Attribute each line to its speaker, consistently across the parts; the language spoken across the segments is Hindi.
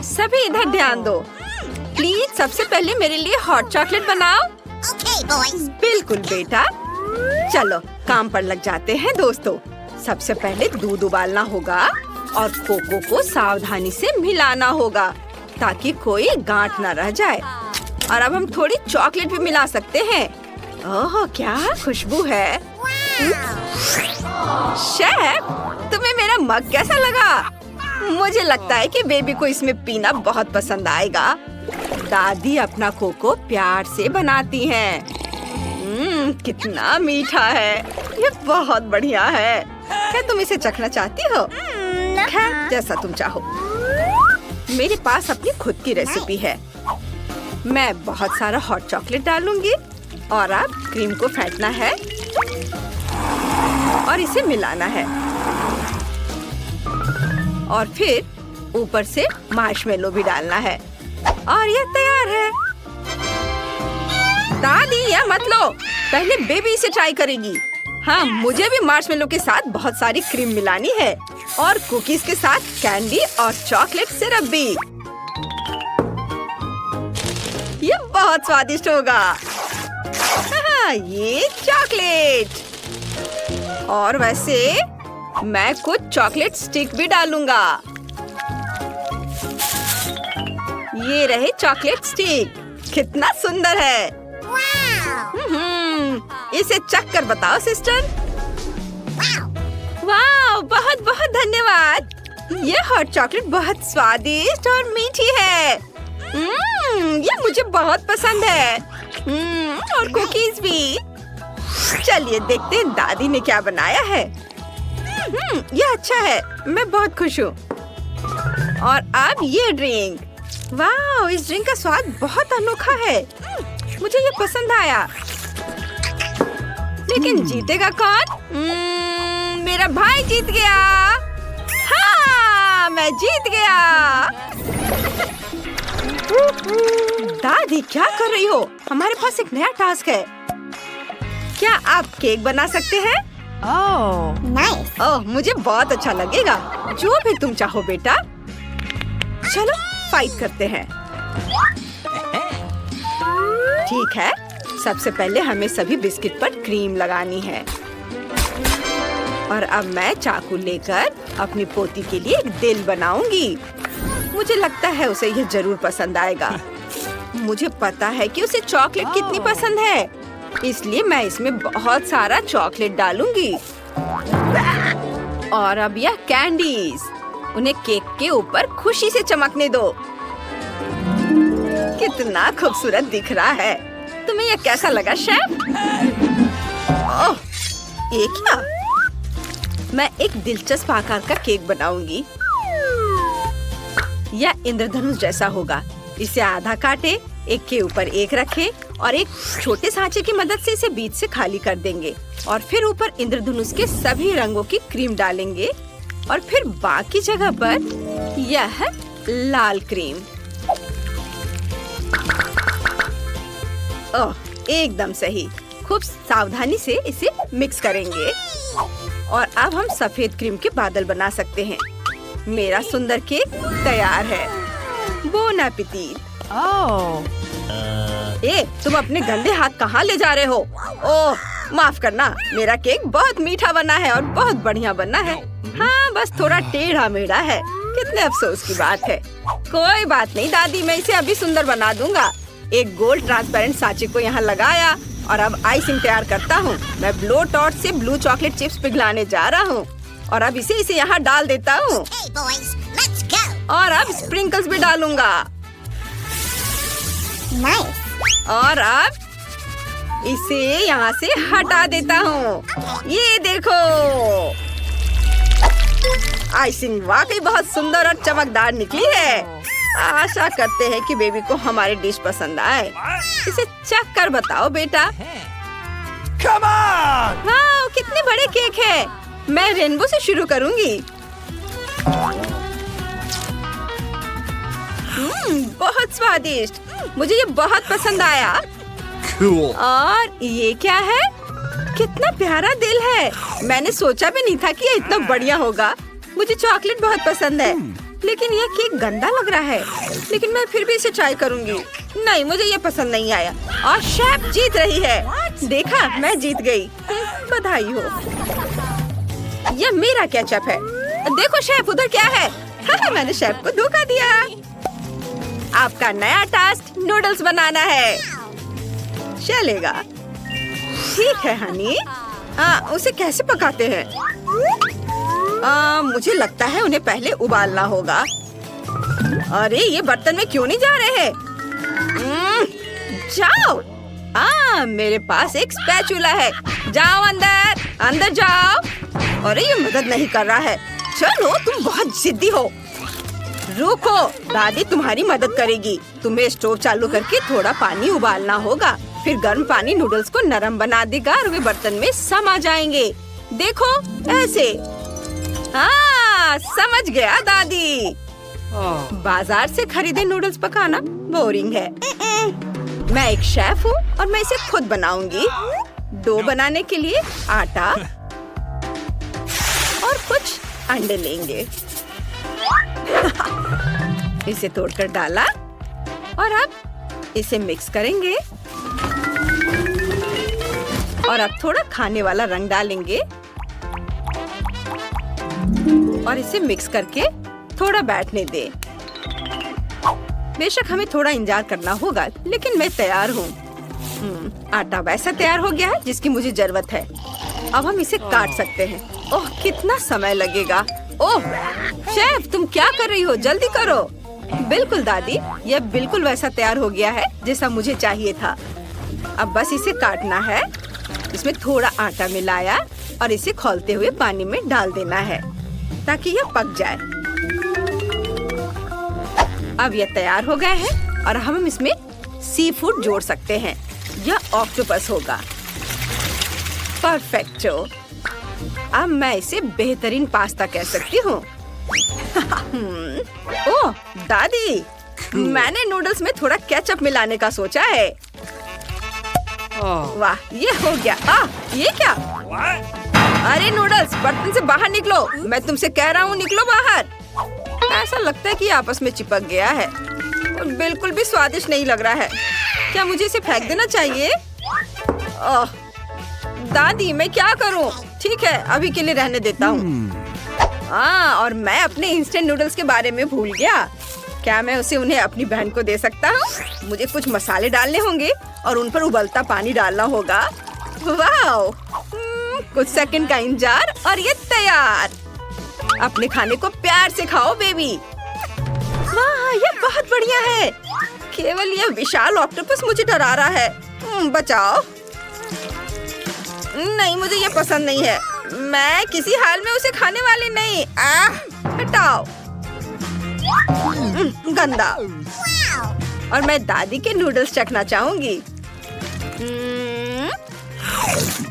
Speaker 1: सभी इधर ध्यान दो। प्लीज सबसे पहले मेरे लिए हॉट चॉकलेट बनाओ। बिल्कुल बेटा। चलो काम पर लग जाते हैं दोस्तों। सबसे पहले दूध उबालना होगा और कोको को सावधानी से मिलाना होगा ताकि कोई गांठ न रह जाए। और अब हम थोड़ी चॉकलेट भी मिला सकते हैं। ओह क्या खुशबू है। शेफ, तुम्हें मेरा मग कैसा लगा? मुझे लगता है कि बेबी को इसमें पीना बहुत पसंद आएगा। दादी अपना कोको प्यार से बनाती हैं। कितना मीठा है। ये बहुत बढ़िया है। क्या तुम इसे चखना चाहती हो? खैर जैसा तुम चाहो। मेरे पास अपनी खुद की रेसिपी है। मैं बहुत सारा हॉट चॉकलेट डालूंगी और अब क्रीम को फेंटना है और इसे मिलाना है और फिर ऊपर से मार्शमेलो भी डालना है और यह तैयार है। दादी यह मत लो, पहले बेबी इसे ट्राई करेगी। हाँ, मुझे भी मार्शमेलो के साथ बहुत सारी क्रीम मिलानी है और कुकीज के साथ कैंडी और चॉकलेट सिरप भी। ये बहुत स्वादिष्ट होगा। हाँ, ये चॉकलेट और वैसे मैं कुछ चॉकलेट स्टिक भी डालूंगा। ये रहे चॉकलेट स्टिक। कितना सुंदर है। इसे चख कर बताओ सिस्टर। वाह, बहुत बहुत धन्यवाद। ये हॉट चॉकलेट बहुत स्वादिष्ट और मीठी है। ये मुझे बहुत पसंद है। और कुकीज भी। चलिए देखते हैं दादी ने क्या बनाया है। ये अच्छा है, मैं बहुत खुश हूँ। और अब ये ड्रिंक। वाह, इस ड्रिंक का स्वाद बहुत अनोखा है। मुझे ये पसंद आया। लेकिन जीतेगा कौन? मेरा भाई जीत गया। हाँ, मैं जीत गया। दादी क्या कर रही हो? हमारे पास एक नया टास्क है। क्या आप केक बना सकते हैं?
Speaker 2: नाइस।
Speaker 1: ओह, मुझे बहुत अच्छा लगेगा। जो भी तुम चाहो बेटा। चलो फाइट करते हैं। ठीक है, सबसे पहले हमें सभी बिस्किट पर क्रीम लगानी है और अब मैं चाकू लेकर अपनी पोती के लिए एक दिल बनाऊंगी। मुझे लगता है उसे यह जरूर पसंद आएगा। मुझे पता है कि उसे चॉकलेट कितनी पसंद है, इसलिए मैं इसमें बहुत सारा चॉकलेट डालूंगी। और अब यह कैंडीज, उन्हें केक के ऊपर खुशी से चमकने दो। कितना खूबसूरत दिख रहा है। तुम्हें यह कैसा लगा शेफ? ओह, ये क्या? मैं एक दिलचस्प आकार का केक बनाऊंगी। यह इंद्रधनुष जैसा होगा। इसे आधा काटे, एक के ऊपर एक रखें और एक छोटे सांचे की मदद से इसे बीच से खाली कर देंगे और फिर ऊपर इंद्रधनुष के सभी रंगों की क्रीम डालेंगे और फिर बाकी जगह पर यह लाल क्रीम। ओह, एकदम सही। खूब सावधानी से इसे मिक्स करेंगे और अब हम सफेद क्रीम के बादल बना सकते हैं। मेरा सुंदर केक तैयार है। Bone appétit. तुम अपने गंदे हाथ कहाँ ले जा रहे हो? ओह, माफ करना, मेरा केक बहुत मीठा बना है और बहुत बढ़िया बना है। हाँ, बस थोड़ा टेढ़ा मेढ़ा है। कितने अफसोस की बात है। कोई बात नहीं दादी, मैं इसे अभी सुंदर बना दूंगा। एक गोल्ड ट्रांसपेरेंट सांचे को यहाँ लगाया और अब आइसिंग तैयार करता हूँ। मैं ब्लो टॉर्च से ब्लू चॉकलेट चिप्स पिघलाने जा रहा हूँ और अब इसे यहाँ डाल देता हूँ और अब स्प्रिंकल्स भी डालूंगा। और अब इसे यहाँ से हटा देता हूँ। ये देखो, आइसिंग वाकई बहुत सुंदर और चमकदार निकली है। आशा करते हैं कि बेबी को हमारी डिश पसंद आए। इसे चख कर बताओ बेटा।
Speaker 3: Come on!
Speaker 1: वाह, कितने बड़े केक है। मैं रेनबो से शुरू करूंगी। बहुत स्वादिष्ट। मुझे ये बहुत पसंद आया।
Speaker 3: Cool.
Speaker 1: और ये क्या है? कितना प्यारा दिल है। मैंने सोचा भी नहीं था कि ये इतना बढ़िया होगा। मुझे चॉकलेट बहुत पसंद है। लेकिन ये केक गंदा लग रहा है। लेकिन मैं फिर भी इसे ट्राई करूंगी। नहीं, मुझे ये पसंद नहीं आया और शेफ जीत रही है। देखा, मैं जीत गई। बधाई हो। यह मेरा केचप है। देखो शेफ, उधर क्या है? मैंने शेफ को धोखा दिया। आपका नया टास्क नूडल्स बनाना है। चलेगा। ठीक है हनी। उसे कैसे पकाते हैं? मुझे लगता है उन्हें पहले उबालना होगा। अरे ये बर्तन में क्यों नहीं जा रहे हैं? जाओ। मेरे पास एक स्पैचुला है। जाओ अंदर, अंदर जाओ। अरे ये मदद नहीं कर रहा है। चलो, तुम बहुत जिद्दी हो। रुको, दादी तुम्हारी मदद करेगी। तुम्हें स्टोव चालू करके थोड़ा पानी उबालना होगा। फिर गर्म पानी नूडल्स को नरम बना देगा और वे बर्तन में समा जाएंगे। देखो, ऐसे। समझ गया दादी। बाजार से खरीदे नूडल्स पकाना बोरिंग है। मैं एक शेफ हूँ और मैं इसे खुद बनाऊंगी। डो बनाने के लिए आटा और कुछ अंडे लेंगे। इसे तोड़कर डाला और अब इसे मिक्स करेंगे और अब थोड़ा खाने वाला रंग डालेंगे और इसे मिक्स करके थोड़ा बैठने दे। बेशक हमें थोड़ा इंतजार करना होगा, लेकिन मैं तैयार हूँ। आटा वैसा तैयार हो गया है जिसकी मुझे जरूरत है। अब हम इसे काट सकते हैं। ओह, कितना समय लगेगा। ओह शेफ, तुम क्या कर रही हो? जल्दी करो। बिल्कुल दादी, यह बिल्कुल वैसा तैयार हो गया है जैसा मुझे चाहिए था। अब बस इसे काटना है। इसमें थोड़ा आटा मिलाया और इसे खौलते हुए पानी में डाल देना है ताकि यह पक जाए। अब यह तैयार हो गया है और हम इसमें सी फूड जोड़ सकते हैं। यह ऑक्टोपस होगा। परफेक्टो। अब मैं इसे बेहतरीन पास्ता कह सकती हूँ। ओह दादी, मैंने नूडल्स में थोड़ा केचप मिलाने का सोचा है। वाह, ये हो गया। ये क्या? अरे नूडल्स, बर्तन से बाहर निकलो। मैं तुमसे कह रहा हूँ, निकलो बाहर। ऐसा लगता है कि आपस में चिपक गया है और बिल्कुल भी स्वादिष्ट नहीं लग रहा है। क्या मुझे इसे फेंक देना चाहिए? ओह दादी, मैं क्या करूँ? ठीक है, अभी के लिए रहने देता हूँ। और मैं अपने इंस्टेंट नूडल्स के बारे में भूल गया। क्या मैं उन्हें अपनी बहन को दे सकता हूँ? मुझे कुछ मसाले डालने होंगे और उन पर उबलता पानी डालना होगा। वाह! कुछ सेकंड का इंतजार और ये तैयार। अपने खाने को प्यार से खाओ बेबी। वाह, ये बहुत बढ़िया है। केवल ये विशाल ऑक्टोपस मुझे डरा रहा है। बचाओ। नहीं, मुझे ये पसंद नहीं है। मैं किसी हाल में उसे खाने वाली नहीं। हटाओ। गंदा। और मैं दादी के नूडल्स चखना चाहूंगी।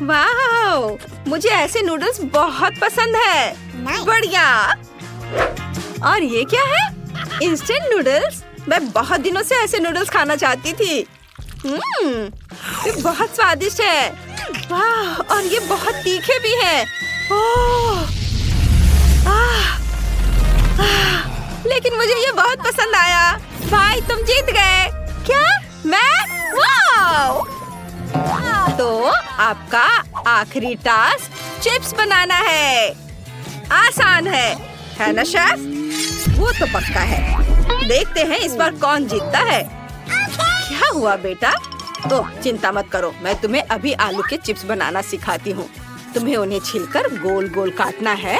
Speaker 1: वाह, मुझे ऐसे नूडल्स बहुत पसंद है। बढ़िया। और ये क्या है? Instant noodles. मैं बहुत दिनों से ऐसे नूडल्स खाना चाहती थी। ये बहुत स्वादिष्ट है। वाह, और ये बहुत तीखे भी हैं। लेकिन मुझे ये बहुत पसंद आया। भाई, तुम जीत गए। क्या? मैं? वाह! तो आपका आखिरी टास्क चिप्स बनाना है। आसान है ना शेफ? वो तो पक्का है। देखते हैं इस बार कौन जीतता है। क्या हुआ बेटा? तो चिंता मत करो, मैं तुम्हें अभी आलू के चिप्स बनाना सिखाती हूँ। तुम्हें उन्हें छिलकर गोल गोल काटना है,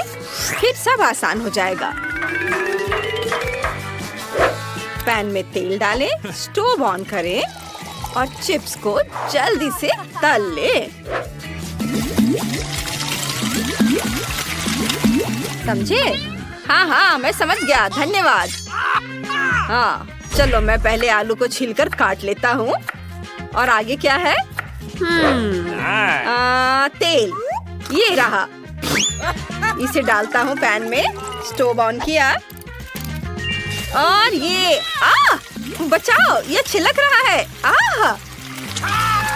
Speaker 1: फिर सब आसान हो जाएगा। पैन में तेल डालें, स्टोव ऑन करें और चिप्स को जल्दी से तल ले। समझे? हाँ, मैं समझ गया, धन्यवाद। हाँ, चलो मैं पहले आलू को छीलकर काट लेता हूँ। और आगे क्या है? तेल, ये रहा। इसे डालता हूँ पैन में। स्टोव ऑन किया और ये बचाओ, ये छिलक रहा है।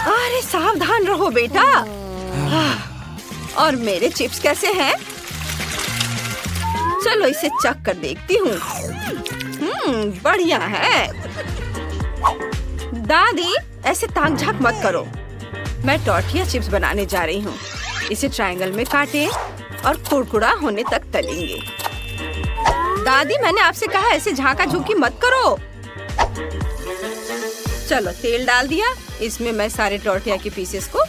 Speaker 1: अरे सावधान रहो बेटा। और मेरे चिप्स कैसे हैं? चलो इसे चख कर देखती हूँ। बढ़िया है। दादी ऐसे ताक झाक मत करो। मैं टॉर्टिया चिप्स बनाने जा रही हूँ। इसे ट्रायंगल में काटें और कुरकुरा होने तक तलेंगे। दादी मैंने आपसे कहा ऐसे झांका झूकी मत करो। चलो तेल डाल दिया। इसमें मैं सारे टॉर्टिया के पीसेस को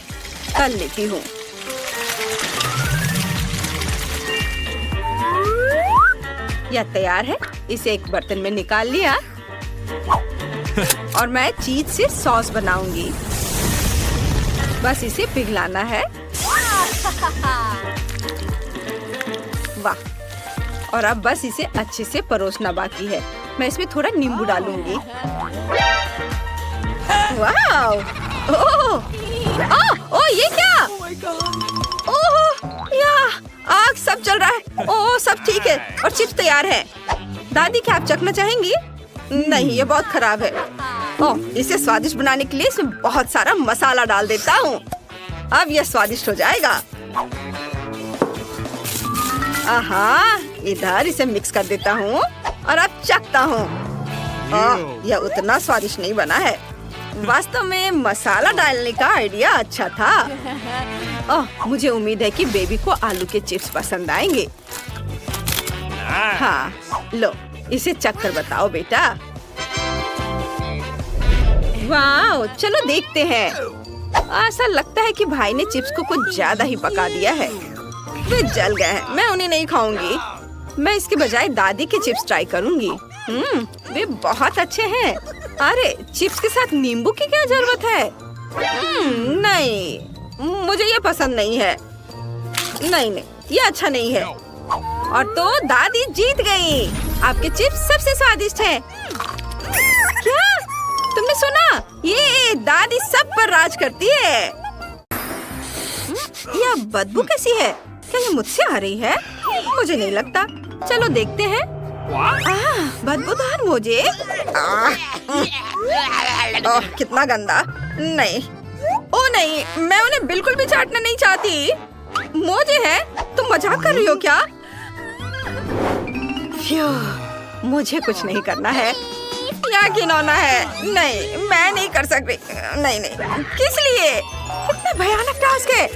Speaker 1: तल लेती हूँ। यह तैयार है। इसे एक बर्तन में निकाल लिया और मैं चीज से सॉस बनाऊंगी। बस इसे पिघलाना है। वाह! और अब बस इसे अच्छे से परोसना बाकी है। मैं इसमें थोड़ा नींबू डालूंगी। वाह! ओह ये क्या? ओह याह! आग सब चल रहा है। ओह सब ठीक है और चिप्स तैयार है। दादी क्या आप चखना चाहेंगी? नहीं ये बहुत खराब है। ओह इसे स्वादिष्ट बनाने के लिए इसमें बहुत सारा मसाला डाल देता हूँ। अब यह स्वादिष्ट हो जाएगा। आहा इधर इसे मिक्स कर देता हूँ और अब चखता हूँ। यह उतना स्वादिष्ट नहीं बना है। वास्तव में मसाला डालने का आइडिया अच्छा था। मुझे उम्मीद है कि बेबी को आलू के चिप्स पसंद आएंगे। हाँ लो इसे चख कर बताओ बेटा। वाह चलो देखते हैं। ऐसा लगता है कि भाई ने चिप्स को कुछ ज्यादा ही पका दिया है। वे जल गए हैं। मैं उन्हें नहीं खाऊंगी। मैं इसके बजाय दादी के चिप्स ट्राई करूंगी। वे बहुत अच्छे हैं। अरे चिप्स के साथ नींबू की क्या जरूरत है? नहीं मुझे ये पसंद नहीं है। नहीं ये अच्छा नहीं है। और तो दादी जीत गई। आपके चिप्स सबसे स्वादिष्ट हैं। क्या तुमने सुना? ये दादी सब पर राज करती है। यह बदबू कैसी है? क्या ये मुझसे आ रही है? मुझे नहीं लगता। चलो देखते हैं। बदबूदार मोजे। कितना गंदा। नहीं ओ नहीं मैं उन्हें बिल्कुल भी चाटना नहीं चाहती। मोजे है? तुम मजाक कर रही हो क्या? मुझे कुछ नहीं करना है। क्या घिनौना है। नहीं मैं नहीं कर सकती। नहीं किस लिए? इतना भयानक टास्क है।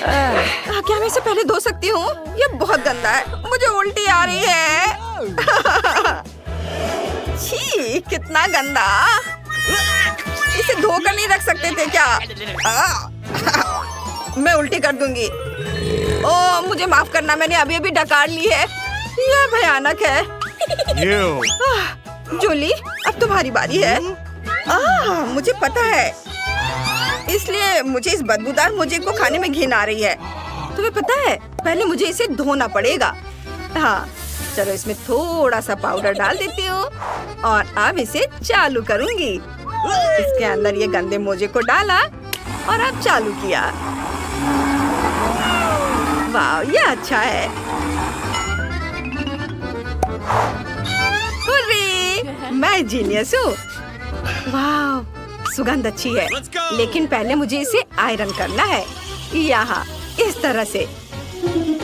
Speaker 1: क्या मैं इसे पहले धो सकती हूँ? ये बहुत गंदा है। मुझे उल्टी आ रही है। छी कितना गंदा। इसे धोकर नहीं रख सकते थे क्या? मैं उल्टी कर दूंगी। ओह मुझे माफ करना। मैंने अभी अभी डकार ली है। यह भयानक है। जूली अब तुम्हारी बारी है। मुझे पता है। इसलिए मुझे इस बदबूदार मोजे को खाने में घिन आ रही है। तुम्हें पता है पहले मुझे इसे धोना पड़ेगा। हाँ चलो इसमें थोड़ा सा पाउडर डाल देती हूँ और अब इसे चालू करूँगी। इसके अंदर ये गंदे मोजे को डाला और अब चालू किया। वाह ये अच्छा है। हुर्रे, मैं जीनियस हूँ। वाह सुगंध अच्छी है। लेकिन पहले मुझे इसे आयरन करना है। यहाँ इस तरह से।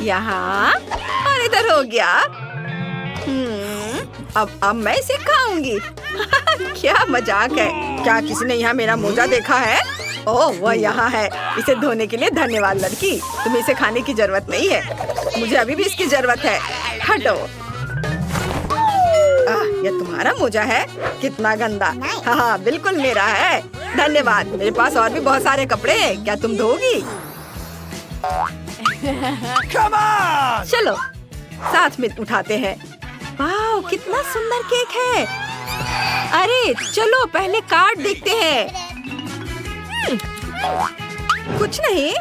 Speaker 1: यहाँ और इधर हो गया। अब मैं इसे खाऊंगी। क्या मजाक है। क्या किसी ने यहाँ मेरा मोजा देखा है? ओह वह यहाँ है। इसे धोने के लिए धन्यवाद लड़की। तुम्हें इसे खाने की जरूरत नहीं है। मुझे अभी भी इसकी जरूरत है। हटो। यह तुम्हारा मोजा है? कितना गंदा। हाँ बिल्कुल मेरा है। धन्यवाद। मेरे पास और भी बहुत सारे कपड़े हैं। क्या तुम धोगी? चलो साथ में उठाते हैं। वाह कितना सुंदर केक है। अरे चलो पहले कार्ड देखते हैं। कुछ नहीं।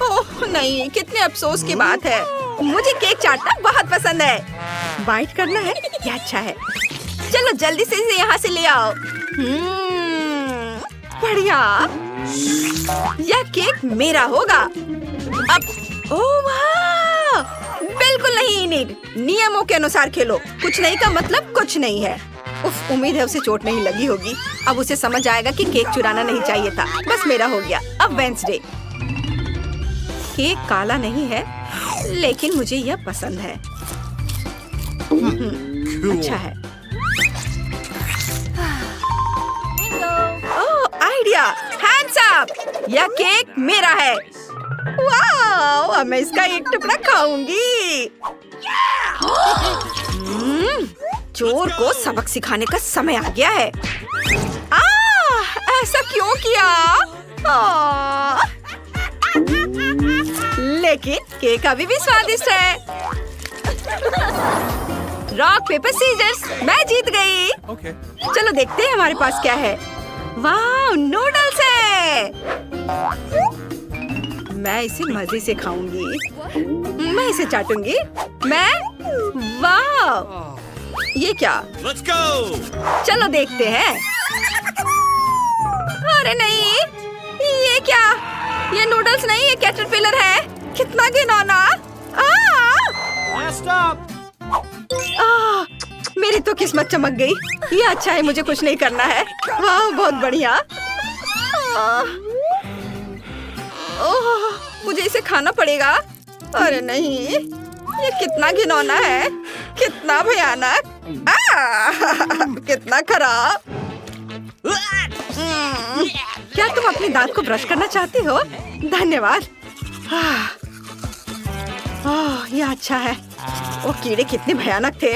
Speaker 1: ओह नहीं कितने अफसोस की बात है। मुझे केक चाटना बहुत पसंद है। बाइट करना है? क्या अच्छा है। चलो जल्दी से इसे यहाँ से ले आओ। बढ़िया। यह केक मेरा होगा। अब ओह वाह बिल्कुल नहीं नीट। नियमों के अनुसार खेलो। कुछ नहीं का मतलब कुछ नहीं है। उफ उम्मीद है उसे चोट नहीं लगी होगी। अब उसे समझ आएगा कि केक चुराना नहीं चाहिए था। बस मेरा हो गया। अब वेंसडे। केक काला नहीं है लेकिन मुझे यह पसंद है।
Speaker 3: Cool.
Speaker 1: अच्छा है। ओह, आइडिया! Hands up! यह केक मेरा है। वाओ! अब मैं इसका एक टुकड़ा खाऊंगी। चोर को सबक सिखाने का समय आ गया है। ऐसा क्यों किया? लेकिन केक अभी भी स्वादिष्ट है। रॉक पेपर सीजर्स, मैं जीत गई।
Speaker 3: Okay.
Speaker 1: चलो देखते हैं हमारे पास क्या है। वाह, नूडल्स है। मैं इसे मजे से खाऊंगी। मैं इसे चाटूंगी। वाह, ये क्या?
Speaker 3: Let's go.
Speaker 1: चलो देखते हैं। अरे नहीं, ये क्या? ये नूडल्स नहीं, ये कैटरपिलर है। कितना घिनौना!
Speaker 3: Last stop.
Speaker 1: मेरी तो किस्मत चमक गई। ये अच्छा है, मुझे कुछ नहीं करना है। वाह, बहुत बढ़िया। ओह, मुझे इसे खाना पड़ेगा। अरे नहीं, ये कितना घिनौना है, कितना भयानक, कितना खराब। क्या तुम अपने दांत को ब्रश करना चाहती हो? धन्यवाद। ओह, ये अच्छा है। वो कीड़े कितने भयानक थे,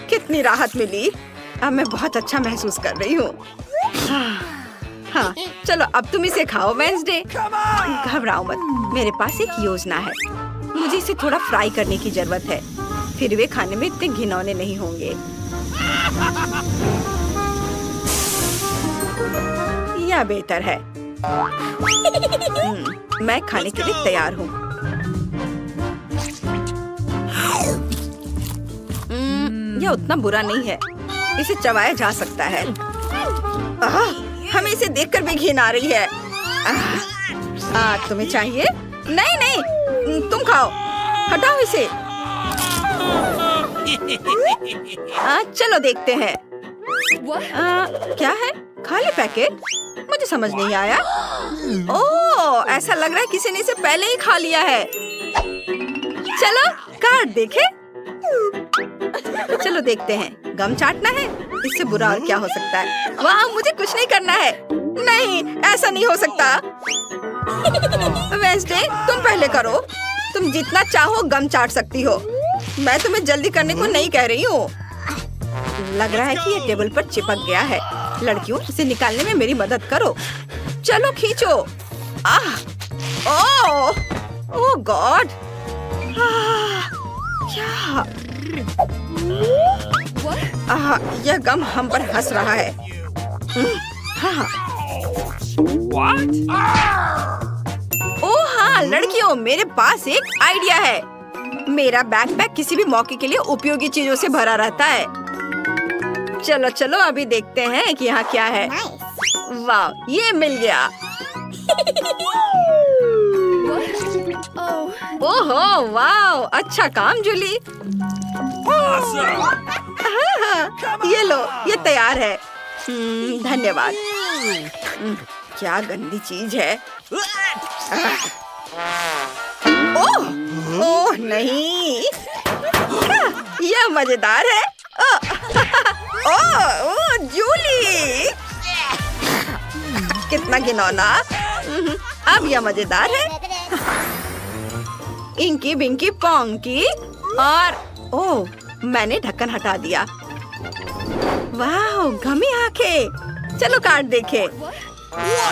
Speaker 1: कितनी राहत मिली। अब मैं बहुत अच्छा महसूस कर रही हूँ। हाँ, चलो अब तुम इसे खाओ वेंसडे। घबराओ मत, मेरे पास एक योजना है। मुझे इसे थोड़ा फ्राई करने की जरूरत है, फिर वे खाने में इतने घिनौने नहीं होंगे। यह बेहतर है। मैं खाने के लिए तैयार हूँ। यह उतना बुरा नहीं है, इसे चबाया जा सकता है। हमें इसे देखकर भी घिन आ रही है। तुम्हें चाहिए? नहीं नहीं, तुम खाओ, हटाओ इसे। चलो देखते हैं। क्या है? खाली पैकेट? मुझे समझ नहीं आया। ओह, ऐसा लग रहा है किसी ने इसे पहले ही खा लिया है। चलो कार्ड देखें। चलो देखते हैं। गम चाटना है? इससे बुरा और क्या हो सकता है? वाह, मुझे कुछ नहीं करना है। नहीं, ऐसा नहीं हो सकता। वेंसडे, तुम पहले करो। तुम जितना चाहो गम चाट सकती हो। मैं तुम्हें जल्दी करने को नहीं कह रही हूँ। लग रहा है कि ये टेबल पर चिपक गया है। लड़कियों, इसे निकालने में मेरी मदद करो। चलो खींचो। ओह गॉड! क्या? यह गम हम पर हंस रहा है। ओह हाँ लड़कियों, मेरे पास एक आइडिया है। मेरा बैकपैक किसी भी मौके के लिए उपयोगी चीजों से भरा रहता है। चलो चलो अभी देखते हैं कि यहाँ क्या है। वाह, ये मिल गया। ओहो वाह, अच्छा काम जूली। ये लो, ये तैयार है। धन्यवाद। क्या गंदी चीज है। ओह नहीं, यह मजेदार है। ओह जूली, कितना घिनौना। अब यह मजेदार है। इंकी बिंकी पोंकी और ओह, मैंने ढक्कन हटा दिया। वाह, गमी आंखें। चलो कार्ड देखे।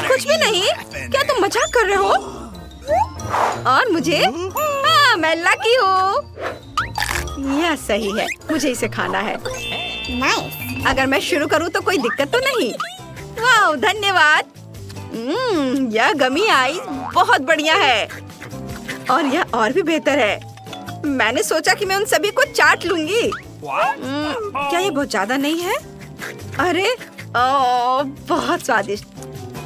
Speaker 1: कुछ भी नहीं। क्या तुम मजाक कर रहे हो? और मुझे? हाँ, मैं लकी हूँ। यह सही है, मुझे इसे खाना है।
Speaker 2: Nice.
Speaker 1: अगर मैं शुरू करूँ तो कोई दिक्कत तो नहीं? वाह, धन्यवाद। यह गमी आइस बहुत बढ़िया है और यह और भी बेहतर है। मैंने सोचा कि मैं उन सभी को चाट लूंगी। क्या ये बहुत ज्यादा नहीं है? अरे बहुत स्वादिष्ट।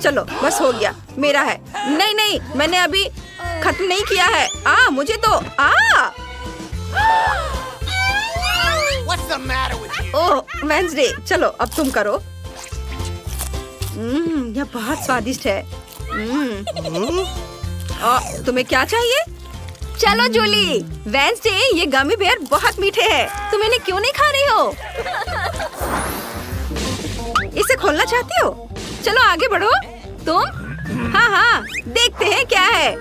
Speaker 1: चलो बस हो गया, मेरा है। नहीं नहीं, मैंने अभी खत्म नहीं किया है। मुझे तो
Speaker 3: What's the matter with you?
Speaker 1: Oh Wednesday, चलो अब तुम करो। यह बहुत स्वादिष्ट है। तुम्हें क्या चाहिए? चलो जूली, वेंसडे ये गमी बेयर बहुत मीठे हैं। तुम इन्हें क्यों नहीं खा रही हो? इसे खोलना चाहती हो? चलो आगे बढ़ो। तुम? हाँ, देखते हैं क्या है।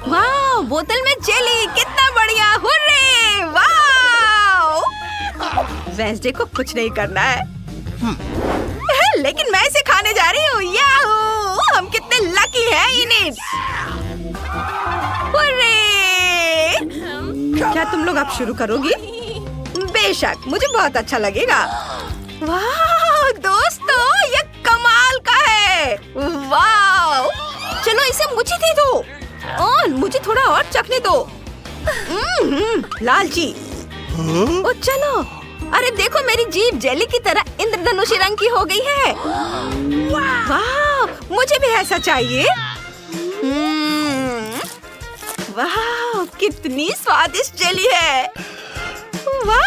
Speaker 1: वाह, बोतल में जेली, कितना बढ़िया! हुर्रे! वाह! वेंसडे को कुछ नहीं करना है। लेकिन मैं इसे खाने जा रही हूँ। याहू! हम कितने लकी हैं इन्हें। क्या तुम लोग अब शुरू करोगी? बेशक, मुझे बहुत अच्छा लगेगा। वाह दोस्तों, ये कमाल का है। वाह! चलो इसे मुझे दे दो और मुझे थोड़ा और चखने दो। लालची। ओ चलो, अरे देखो मेरी जीभ जेली की तरह इंद्रधनुषी रंग की हो गई है। वाह, मुझे भी ऐसा चाहिए। वाह, कितनी स्वादिष्ट जेली है। वाह!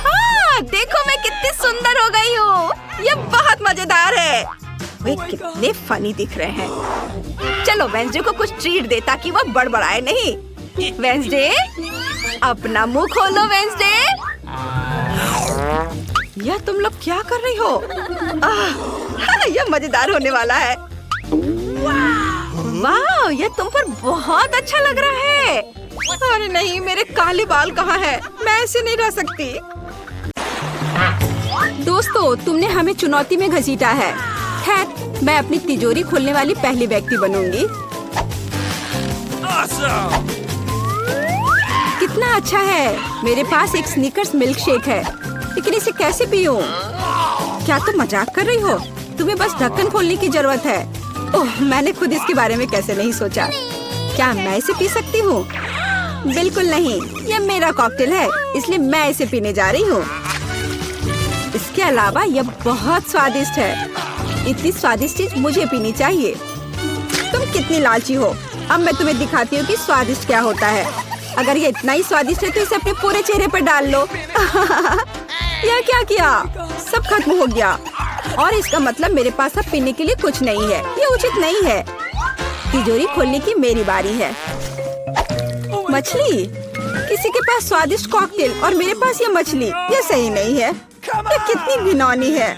Speaker 1: हाँ, देखो मैं कितनी सुंदर हो गई हूँ। ये बहुत मजेदार है। वे कितने फनी दिख रहे हैं। चलो वेंसडे को कुछ ट्रीट दे ताकि वो बड़बड़ाए नहीं। वेंसडे, अपना मुंह खोलो। वेंसडे, यह तुम लोग क्या कर रही हो? यह मजेदार होने वाला है। वाह, यह तुम पर बहुत अच्छा लग रहा है। अरे नहीं, मेरे काले बाल कहाँ हैं? मैं ऐसे नहीं रह सकती। दोस्तों, तुमने हमें चुनौती में घसीटा है। खैर, मैं अपनी तिजोरी खोलने वाली पहली व्यक्ति बनूंगी।
Speaker 3: Awesome!
Speaker 1: कितना अच्छा है। मेरे पास एक स्नीकर्स मिल्क शेक है, लेकिन इसे कैसे पीऊं? क्या तुम मजाक कर रही हो? तुम्हें बस ढक्कन खोलने की जरूरत है। ओह, मैंने खुद इसके बारे में कैसे नहीं सोचा। क्या मैं इसे पी सकती हूँ? बिल्कुल नहीं, यह मेरा कॉकटेल है, इसलिए मैं इसे पीने जा रही हूँ। इसके अलावा यह बहुत स्वादिष्ट है। इतनी स्वादिष्ट चीज मुझे पीनी चाहिए। तुम कितनी लालची हो। अब मैं तुम्हें दिखाती हूँ कि स्वादिष्ट क्या होता है। अगर ये इतना ही स्वादिष्ट है तो इसे अपने पूरे चेहरे पर डाल लो। यह क्या किया? सब खत्म हो गया और इसका मतलब मेरे पास अब पीने के लिए कुछ नहीं है। ये उचित नहीं है। तिजोरी खोलने की मेरी बारी है। मछली? किसी के पास स्वादिष्ट कॉकटेल और मेरे पास ये मछली। ये सही नहीं है। ये कितनी घिनौनी है।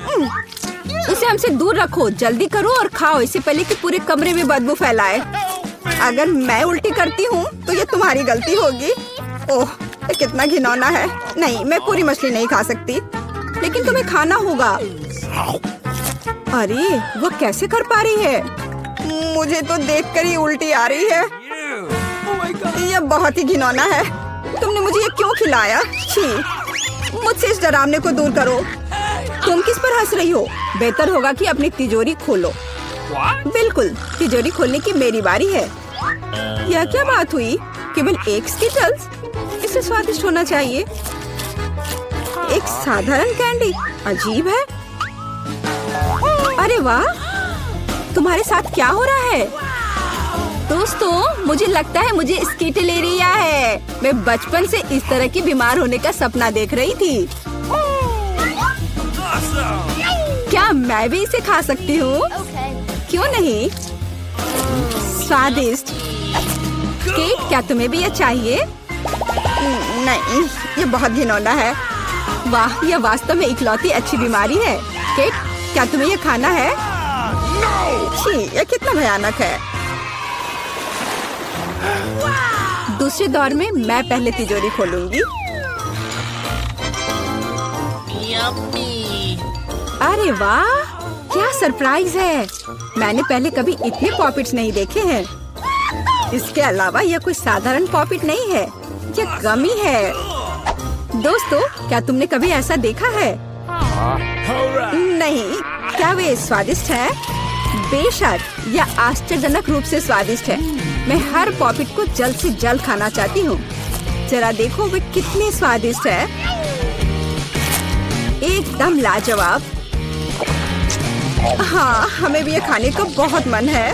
Speaker 1: इसे हमसे दूर रखो। जल्दी करो और खाओ, इससे पहले कि पूरे कमरे में बदबू फैलाए। अगर मैं उल्टी करती हूँ तो ये तुम्हारी गलती होगी। ओह, ये कितना घिनौना है। नहीं, मैं पूरी मछली नहीं खा सकती, लेकिन तुम्हें खाना होगा। अरे, वो कैसे कर पा रही है? मुझे तो देखकर ही उल्टी आ रही है। ये बहुत ही घिनौना है। तुमने मुझे ये क्यों खिलाया? छी! मुझसे इस डरावने को दूर करो। तुम किस पर हंस रही हो? बेहतर होगा कि अपनी तिजोरी खोलो। बिल्कुल, तिजोरी खोलने की मेरी बारी है। यह क्या बात हुई? केवल एक स्किटल्स? इसे स्वादिष्ट होना चाहिए। एक साधारण कैंडी? अजीब है। अरे वाह, तुम्हारे साथ क्या हो रहा है? दोस्तों, मुझे लगता है मुझे स्किटलेरिया है। मैं बचपन से इस तरह की बीमार होने का सपना देख रही थी। क्या मैं भी इसे खा सकती हूँ? क्यों नहीं? स्वादिष्ट। केट, क्या तुम्हें भी ये चाहिए? नहीं, ये बहुत घिनौना है। वाह, यह वास्तव में इकलौती अच्छी बीमारी है। केट, क्या तुम्हें ये खाना है? छी, यह कितना भयानक है। दूसरे दौर में मैं पहले तिजोरी खोलूंगी। अरे वाह, क्या सरप्राइज है। मैंने पहले कभी इतने पॉपिट्स नहीं देखे हैं। इसके अलावा यह कोई साधारण पॉपिट नहीं है, यह गमी है। दोस्तों, क्या तुमने कभी ऐसा देखा है? नहीं। क्या वे स्वादिष्ट है? बेशक, यह आश्चर्यजनक रूप से स्वादिष्ट है। मैं हर पॉपिट को जल्द से जल्द खाना चाहती हूँ। जरा देखो वे कितने स्वादिष्ट है। एकदम लाजवाब। हाँ, हमें भी ये खाने का बहुत मन है।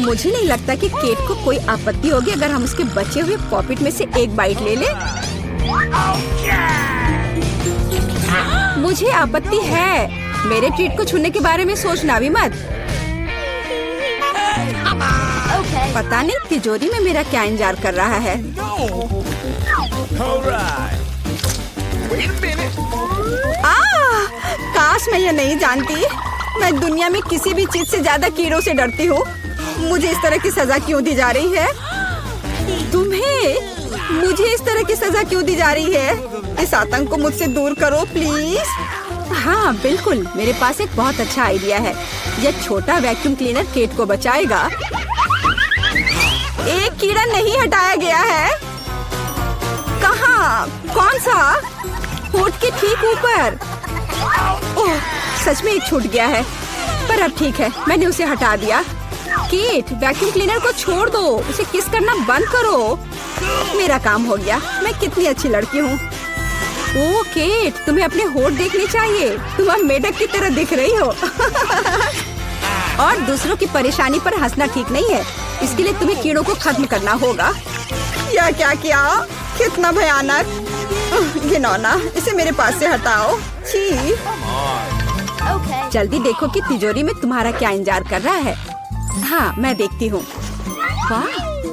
Speaker 1: मुझे नहीं लगता कि केट को कोई आपत्ति होगी अगर हम उसके बचे हुए पॉपिट में से एक बाइट ले लें। मुझे आपत्ति है। मेरे ट्रीट को छूने के बारे में सोचना भी मत। पता नहीं तिजोरी में मेरा क्या इंतजार कर रहा है।
Speaker 3: All right. Wait a minute.
Speaker 1: काश मैं ये नहीं जानती। मैं दुनिया में किसी भी चीज से ज्यादा कीड़ों से डरती हूँ। मुझे इस तरह की सजा क्यों दी जा रही है? तुम्हें मुझे इस तरह की सजा क्यों दी जा रही है? इस आतंक को मुझसे दूर करो प्लीज। हाँ बिल्कुल, मेरे पास एक बहुत अच्छा आइडिया है। यह छोटा वैक्यूम क्लीनर केट को बचाएगा। एक कीड़ा नहीं हटाया गया है। कहाँ? कौन सा? होठ के ठीक ऊपर। ओह, सच में एक छूट गया है, पर अब ठीक है, मैंने उसे हटा दिया। केट, वैक्यूम क्लीनर को छोड़ दो, उसे किस करना बंद करो। मेरा काम हो गया। मैं कितनी अच्छी लड़की हूँ। ओह केट, तुम्हें अपने होठ देखने चाहिए। तुम अब मेढक की तरह दिख रही हो। और दूसरों की परेशानी पर हंसना ठीक नहीं है। इसके लिए तुम्हें कीड़ों को खत्म करना होगा। यह क्या किया? कितना भयानक, घिनौना। इसे मेरे पास से हटाओ। छी। जल्दी देखो कि तिजोरी में तुम्हारा क्या इंतजार कर रहा है। हाँ, मैं देखती हूँ। वाह,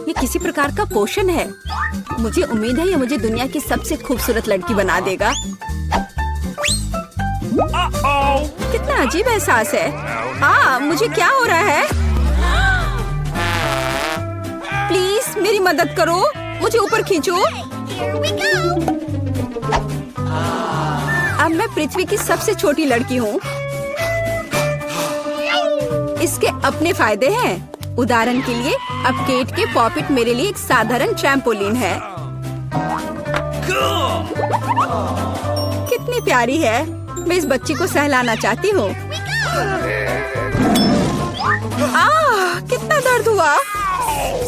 Speaker 1: ये किसी प्रकार का पोषण है। मुझे उम्मीद है ये मुझे दुनिया की सबसे खूबसूरत लड़की बना देगा। कितना अजीब एहसास है। मुझे क्या हो रहा है? प्लीज मेरी मदद करो, मुझे ऊपर खींचो। अब मैं पृथ्वी की सबसे छोटी लड़की हूँ। इसके अपने फायदे हैं। उदाहरण के लिए, अब केट के पॉपिट मेरे लिए एक साधारण ट्रैम्पोलिन है। कितनी प्यारी है। मैं इस बच्ची को सहलाना चाहती हूँ। कितना दर्द हुआ।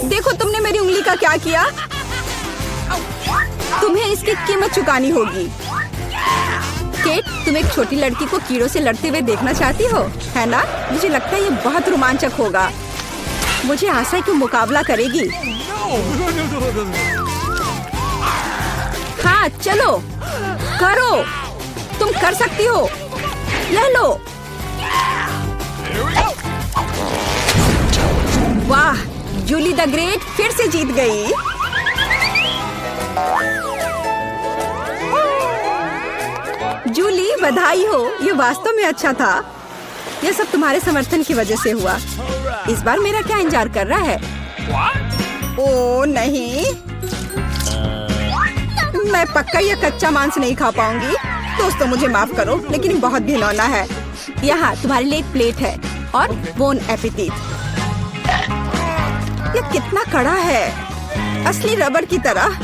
Speaker 1: देखो तुमने मेरी उंगली का क्या किया। तुम्हें इसकी कीमत चुकानी होगी। केट, तुम एक छोटी लड़की को कीड़ों से लड़ते हुए देखना चाहती हो, है ना? मुझे लगता है ये बहुत रोमांचक होगा। मुझे आशा है कि मुकाबला करेगी। हाँ चलो, करो, तुम कर सकती हो। ले लो। वाह, जूली द ग्रेट फिर से जीत गई। जूली, बधाई हो। ये वास्तव में अच्छा था। यह सब तुम्हारे समर्थन की वजह से हुआ। इस बार मेरा क्या इंतजार कर रहा है? ओह नहीं, मैं पक्का यह कच्चा मांस नहीं खा पाऊंगी। दोस्तों मुझे माफ करो, लेकिन ये बहुत घिनौना है। यहाँ तुम्हारे लिए एक प्लेट है और बोन एपेटिट। यह कितना कड़ा है, असली रबड़ की तरह।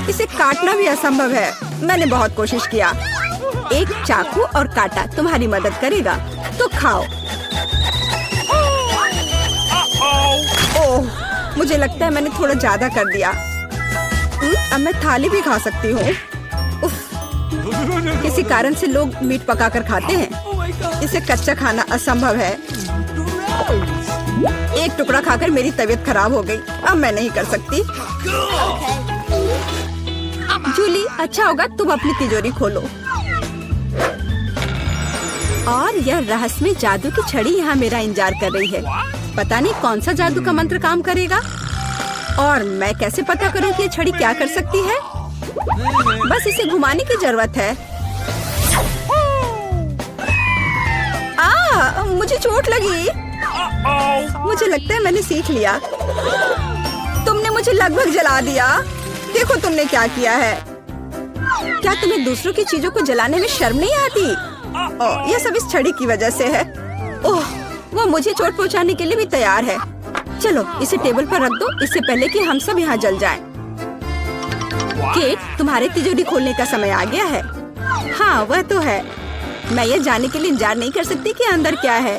Speaker 1: इसे काटना भी असंभव है। मैंने बहुत कोशिश किया। एक चाकू और कांटा तुम्हारी मदद करेगा, तो खाओ। ओह, मुझे लगता है मैंने थोड़ा ज्यादा कर दिया। अब मैं थाली भी खा सकती हूँ। किसी कारण से लोग मीट पकाकर खाते हैं। इसे कच्चा खाना असंभव है। एक टुकड़ा खाकर मेरी तबीयत खराब हो गई। अब मैं नहीं कर सकती। जूली, अच्छा होगा तुम अपनी तिजोरी खोलो। और यह रहस्यमय जादू की छड़ी यहाँ मेरा इंतजार कर रही है। पता नहीं कौन सा जादू का मंत्र काम करेगा। और मैं कैसे पता करूँ कि ये छड़ी क्या कर सकती है? बस इसे घुमाने की जरूरत है। मुझे चोट लगी। मुझे लगता है मैंने सीख लिया। तुमने मुझे लगभग जला दिया। देखो तुमने क्या किया है। क्या तुम्हें दूसरों की चीजों को जलाने में शर्म नहीं आती? यह सब इस छड़ी की वजह से है। ओह, वो मुझे चोट पहुंचाने के लिए भी तैयार है। चलो इसे टेबल पर रख दो, इससे पहले कि हम सब यहाँ जल जाएं। केट, तुम्हारे तिजोरी खोलने का समय आ गया है। हाँ वह तो है। मैं ये जानने के लिए इंतजार नहीं कर सकती कि अंदर क्या है।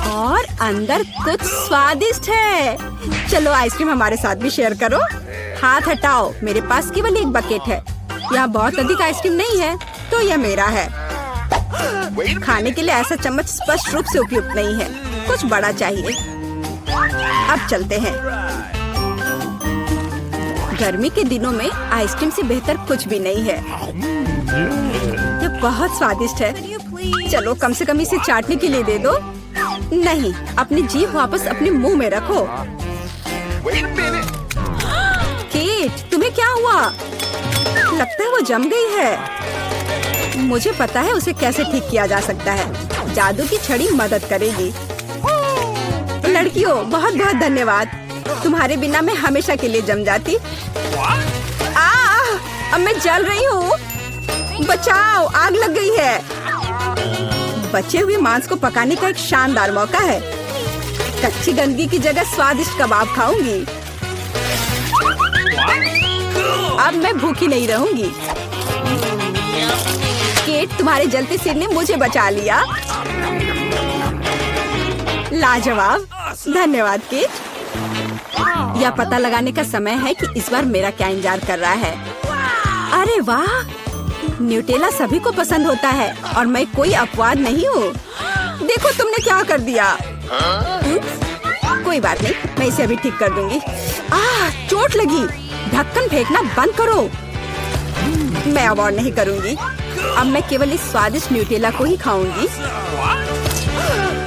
Speaker 1: और अंदर कुछ स्वादिष्ट है। चलो आइसक्रीम हमारे साथ भी शेयर करो। हाथ हटाओ, मेरे पास केवल एक बकेट है। यहाँ बहुत अधिक आइसक्रीम नहीं है, तो यह मेरा है। खाने के लिए ऐसा चम्मच स्पष्ट रूप से उपयुक्त नहीं है, कुछ बड़ा चाहिए। अब चलते हैं। गर्मी के दिनों में आइसक्रीम से बेहतर कुछ भी नहीं है। यह बहुत स्वादिष्ट है। चलो कम से कम इसे चाटने के लिए दे दो। नहीं, अपनी जीभ वापस अपने मुंह में रखो।
Speaker 3: Wait a minute.
Speaker 1: केट, तुम्हें क्या हुआ? लगता है वो जम गई है। मुझे पता है उसे कैसे ठीक किया जा सकता है। जादू की छड़ी मदद करेगी। लड़कियों, बहुत बहुत धन्यवाद। तुम्हारे बिना मैं हमेशा के लिए जम जाती। अब मैं जल रही हूँ। बचाओ, आग लग गई है। बचे हुए मांस को पकाने का एक शानदार मौका है। कच्ची गंदगी की जगह स्वादिष्ट कबाब खाऊंगी। अब मैं भूखी नहीं रहूंगी। केट, तुम्हारे जलते सिर ने मुझे बचा लिया। लाजवाब, धन्यवाद केट। यह पता लगाने का समय है कि इस बार मेरा क्या इंतजार कर रहा है। अरे वाह, न्यूटेला सभी को पसंद होता है और मैं कोई अपवाद नहीं हूँ। देखो तुमने क्या कर दिया। कोई बात नहीं, मैं इसे अभी ठीक कर दूंगी। चोट लगी। ढक्कन फेंकना बंद करो। मैं अब और नहीं करूंगी। अब मैं केवल इस स्वादिष्ट न्यूटेला को ही खाऊंगी।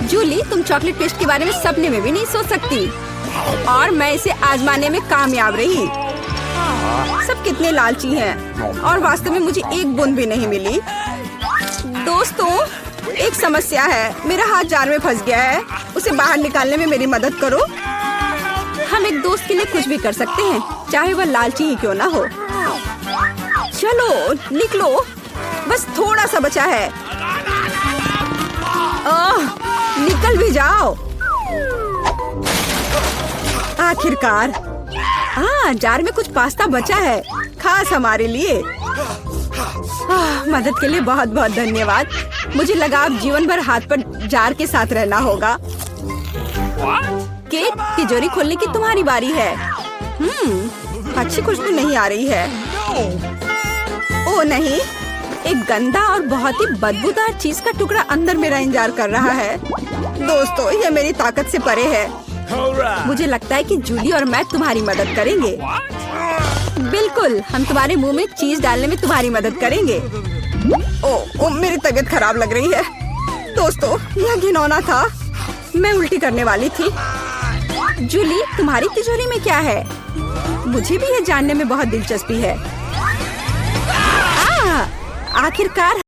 Speaker 1: जूली, तुम चॉकलेट पेस्ट के बारे में सपने में भी नहीं सोच सकती। और मैं इसे आजमाने में कामयाब रही। सब कितने लालची हैं और वास्तव में मुझे एक बूंद भी नहीं मिली। दोस्तों, एक समस्या है। मेरा हाथ जार में फंस गया है। उसे बाहर निकालने में मेरी मदद करो। हम एक दोस्त के लिए कुछ भी कर सकते हैं, चाहे वह लालची ही क्यों ना हो। चलो निकलो, बस थोड़ा सा बचा है। निकल भी जाओ। आखिरकार। जार में कुछ पास्ता बचा है, खास हमारे लिए। मदद के लिए बहुत बहुत धन्यवाद। मुझे लगा अब जीवन भर हाथ पर जार के साथ रहना होगा। केट, तिजोरी खोलने की तुम्हारी बारी है। अच्छी खुशबू नहीं आ रही है। ओ नहीं, एक गंदा और बहुत ही बदबूदार चीज का टुकड़ा अंदर मेरा इंतजार कर रहा है। दोस्तों, यह मेरी ताकत से परे है। मुझे लगता है कि जूली और मैं तुम्हारी मदद करेंगे। बिल्कुल, हम तुम्हारे मुंह में चीज डालने में तुम्हारी मदद करेंगे। ओ, मेरी तबीयत खराब लग रही है। दोस्तों, यह घिनौना था। मैं उल्टी करने वाली थी। जूली, तुम्हारी तिजोरी में क्या है? मुझे भी यह जानने में बहुत दिलचस्पी है। आखिरकार